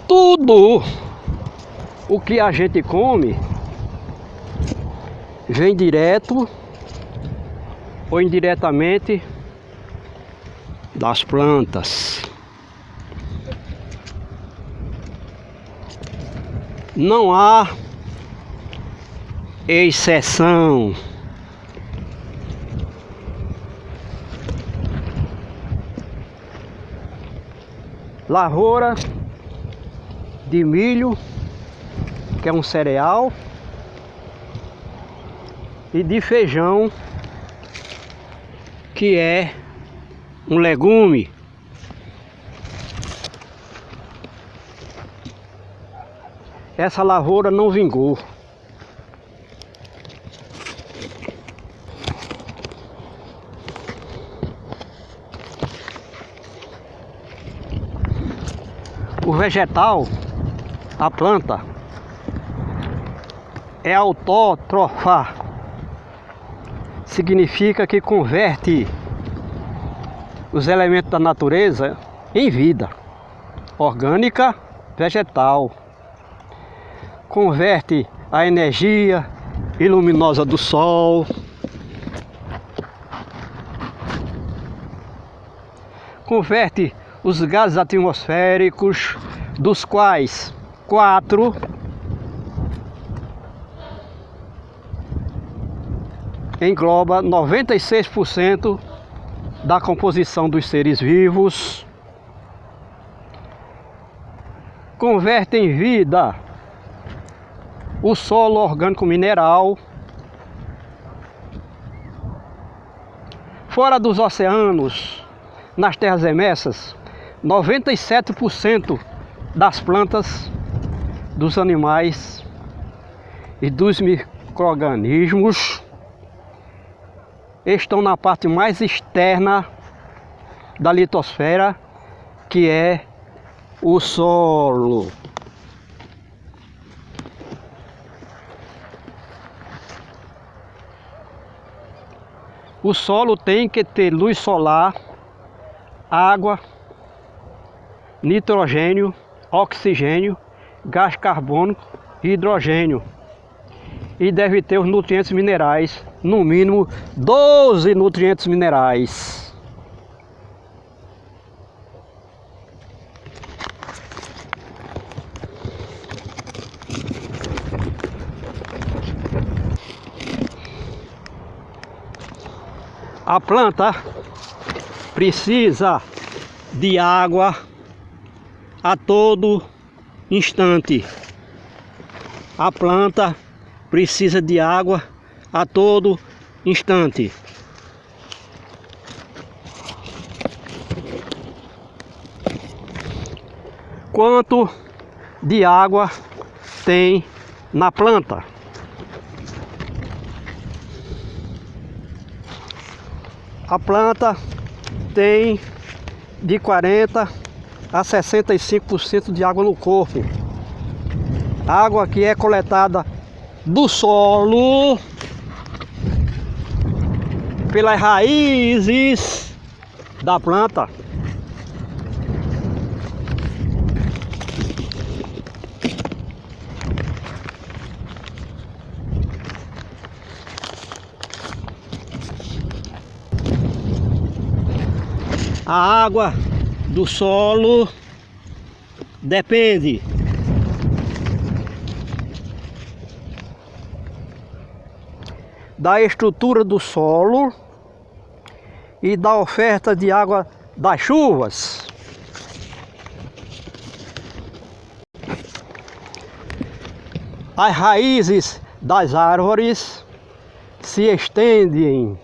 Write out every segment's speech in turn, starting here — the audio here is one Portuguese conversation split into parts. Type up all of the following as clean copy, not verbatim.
Tudo o que a gente come vem direto ou indiretamente das plantas. Não há exceção. Lavoura de milho, que é um cereal, e de feijão, que é um legume. Essa lavoura não vingou. O vegetal, a planta, é autótrofa. Significa que converte os elementos da natureza em vida orgânica, vegetal. Converte a energia luminosa do sol. Converte os gases atmosféricos, dos quais 4 engloba 96% da composição dos seres vivos. Converte em vida o solo orgânico mineral. Fora dos oceanos, nas terras emersas, 97% das plantas, dos animais e dos micro-organismos estão na parte mais externa da litosfera, que é o solo. O solo tem que ter luz solar, água, nitrogênio, oxigênio, gás carbônico e hidrogênio. E deve ter os nutrientes minerais, no mínimo 12 nutrientes minerais. A planta precisa de água a todo instante. A planta precisa de água a todo instante. Quanto de água tem na planta? A planta tem de 40 a 65% de água no corpo. Água que é coletada do solo, pelas raízes da planta. A água do solo depende da estrutura do solo e da oferta de água das chuvas. As raízes das árvores se estendem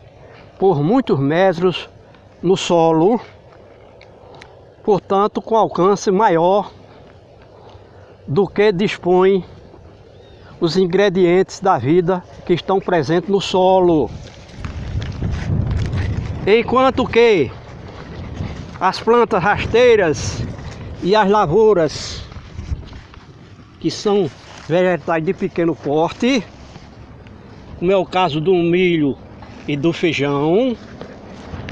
por muitos metros no solo, portanto com alcance maior do que dispõem os ingredientes da vida que estão presentes no solo. Enquanto que as plantas rasteiras e as lavouras, que são vegetais de pequeno porte, como é o caso do milho e do feijão,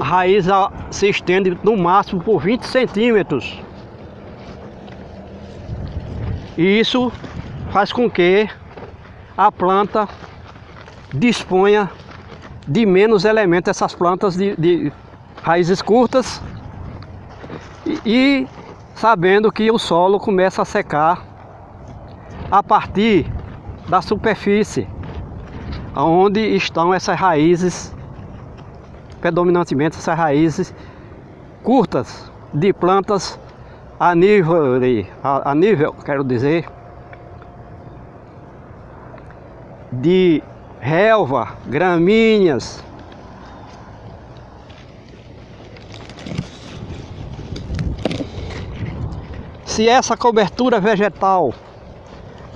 a raiz se estende no máximo por 20 centímetros. E isso faz com que a planta disponha de menos elementos, essas plantas de raízes curtas, e sabendo que o solo começa a secar a partir da superfície, onde estão essas raízes, predominantemente essas raízes curtas de plantas a nível, quero dizer, de relva, gramíneas. Se essa cobertura vegetal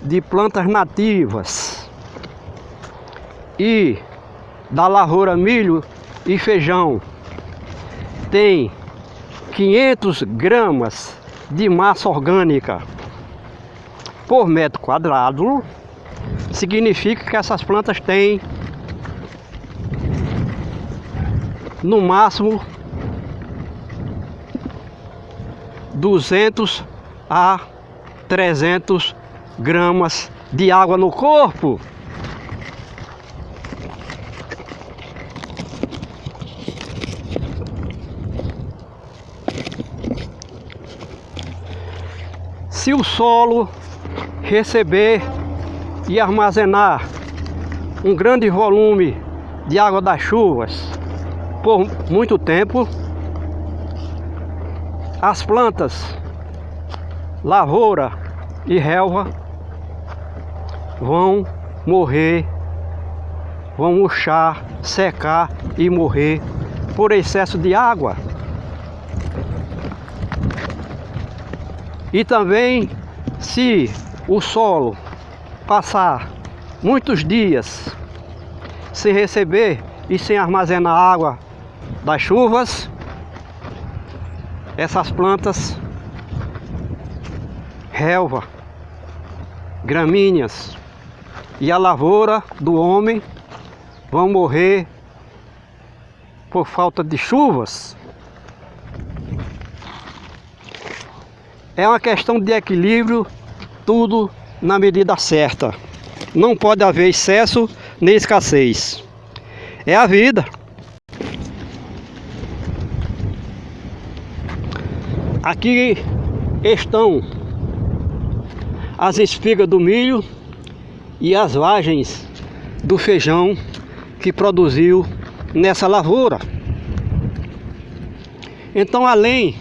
de plantas nativas e da lavoura milho e feijão tem 500 gramas de massa orgânica por metro quadrado, significa que essas plantas têm no máximo 200 a 300 gramas de água no corpo. Se o solo receber e armazenar um grande volume de água das chuvas por muito tempo, as plantas, lavoura e relva vão morrer, vão murchar, secar e morrer por excesso de água. E também, se o solo passar muitos dias sem receber e sem armazenar água das chuvas, essas plantas, relva, gramíneas e a lavoura do homem vão morrer por falta de chuvas. É uma questão de equilíbrio, tudo na medida certa. Não pode haver excesso nem escassez. É a vida. Aqui estão as espigas do milho e as vagens do feijão que produziu nessa lavoura. Então, além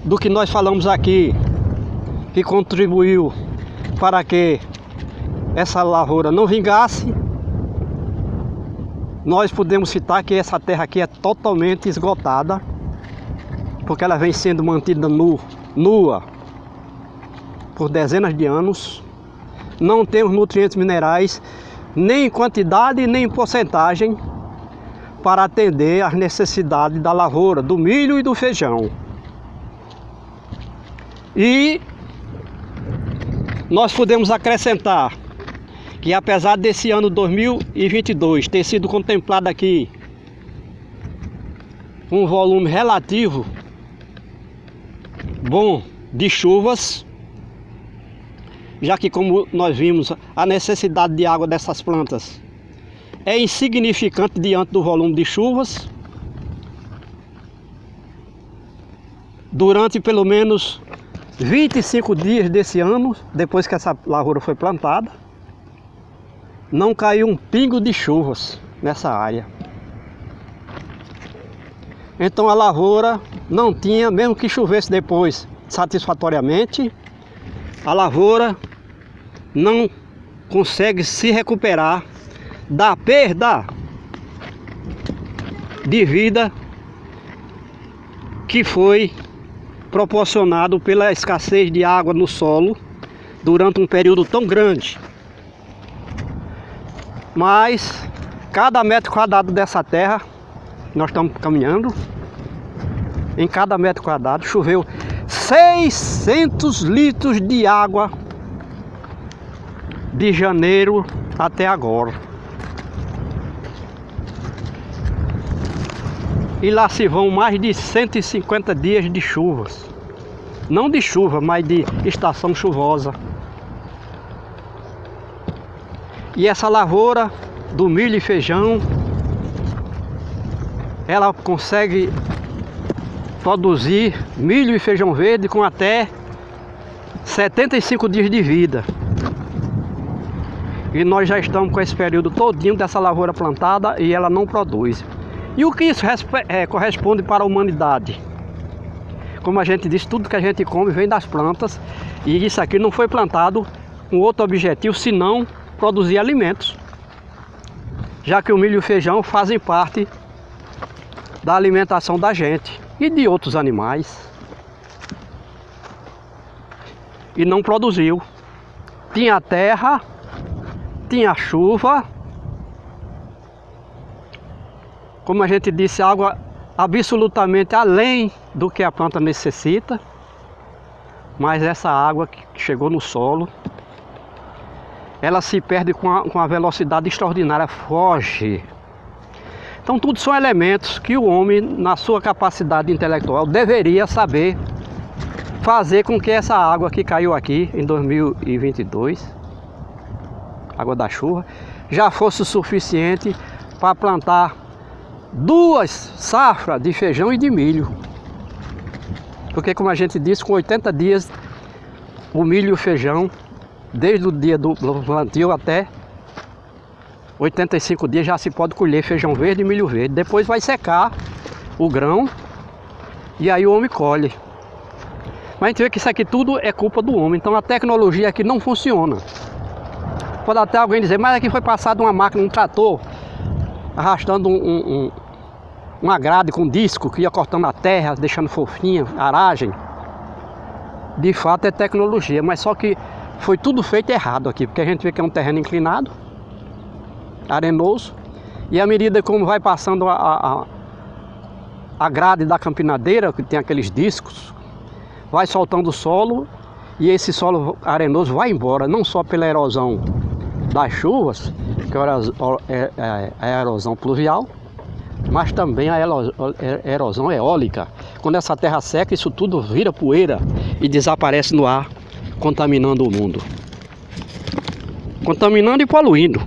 do que nós falamos aqui, que contribuiu para que essa lavoura não vingasse, nós podemos citar que essa terra aqui é totalmente esgotada, porque ela vem sendo mantida nua por dezenas de anos. Não tem os nutrientes minerais, nem em quantidade nem em porcentagem, para atender às necessidades da lavoura, do milho e do feijão. E nós podemos acrescentar que, apesar desse ano 2022 ter sido contemplado aqui um volume relativo bom de chuvas, já que, como nós vimos, a necessidade de água dessas plantas é insignificante diante do volume de chuvas, durante pelo menos 25 dias desse ano, depois que essa lavoura foi plantada, não caiu um pingo de chuvas nessa área. Então a lavoura não tinha, mesmo que chovesse depois satisfatoriamente, a lavoura não consegue se recuperar da perda de vida que foi proporcionado pela escassez de água no solo durante um período tão grande. Mas cada metro quadrado dessa terra, nós estamos caminhando, em cada metro quadrado choveu 600 litros de água de janeiro até agora. E lá se vão mais de 150 dias de chuvas. não de chuva, mas de estação chuvosa. E essa lavoura do milho e feijão, ela consegue produzir milho e feijão verde com até 75 dias de vida. E nós já estamos com esse período todinho dessa lavoura plantada e ela não produz. E o que isso corresponde para a humanidade? Como a gente disse, tudo que a gente come vem das plantas. E isso aqui não foi plantado com outro objetivo, senão produzir alimentos. Já que o milho e o feijão fazem parte da alimentação da gente e de outros animais. E não produziu. Tinha terra, tinha chuva, como a gente disse, água absolutamente além do que a planta necessita, mas essa água que chegou no solo, ela se perde com uma velocidade extraordinária, foge. Então tudo são elementos que o homem, na sua capacidade intelectual, deveria saber fazer com que essa água que caiu aqui em 2022, água da chuva, já fosse o suficiente para plantar 2 safras de feijão e de milho. Porque, como a gente disse, com 80 dias o milho e o feijão, desde o dia do plantio até 85 dias já se pode colher feijão verde e milho verde. Depois vai secar o grão e aí o homem colhe. Mas a gente vê que isso aqui tudo é culpa do homem. Então a tecnologia aqui não funciona. Pode até alguém dizer, mas aqui foi passado uma máquina, um trator, arrastando uma grade com disco que ia cortando a terra, deixando fofinha, aragem. De fato é tecnologia, mas só que foi tudo feito errado aqui, porque a gente vê que é um terreno inclinado, arenoso, e à medida como vai passando a grade da campinadeira, que tem aqueles discos, vai soltando o solo, e esse solo arenoso vai embora, não só pela erosão das chuvas, que é a erosão pluvial, mas também a erosão eólica. Quando essa terra seca, isso tudo vira poeira e desaparece no ar, contaminando o mundo. Contaminando e poluindo.